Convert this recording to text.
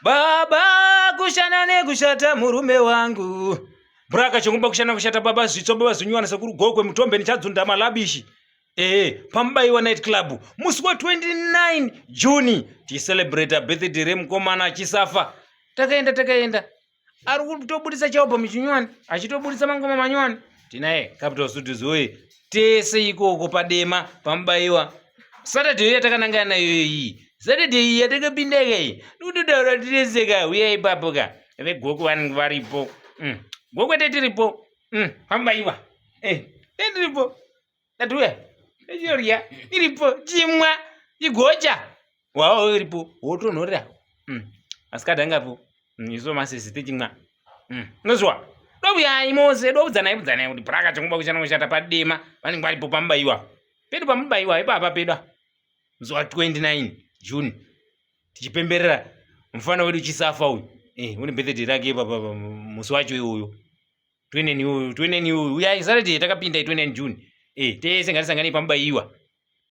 Baba kushana nekushata murume wangu. Braka chongomba kushana kushata baba zvitsombo vazinywana sekuru gokwe mutombe nichadzunda malabishi. PaMubaiwa Night Club. Musi wa 29 June. Ticelebrate birthday Remukomana Chisafa. Takaenda. Ari kutobudisa chaopa muchinywani, achitobudisa mangoma manywani. Tinaye capital studios we. Tese ikoko paDema PaMubaiwa. Saturday yatakananga nayo iyi. Saturday yatakapinda kai. Ndodaura tireseka Huyayi papoka. Vegoku varipo. Goku tetiripo. PaMubaiwa. Tetiripo. Tatuya. Ejoria. Iripo chimwa. Igocha. Wao iripo. Wotonora. Askadhangapo. Iso masisi tichimwa. Nozwa. Huyayi mose dobudzana kuti braka chongomba kushana kushata paDema vanenge varipo PaMubaiwa. Pedu PaMubaiwa ipapa pedwa. Musi wa 29 June. Tipemberere mfana wedu Chisafa uyu. Une birthday rake papa musi wacho iyoyo. 29 Huyayi Saturday takapinda 29 June. Tese ngatisangane PaMubaiwa.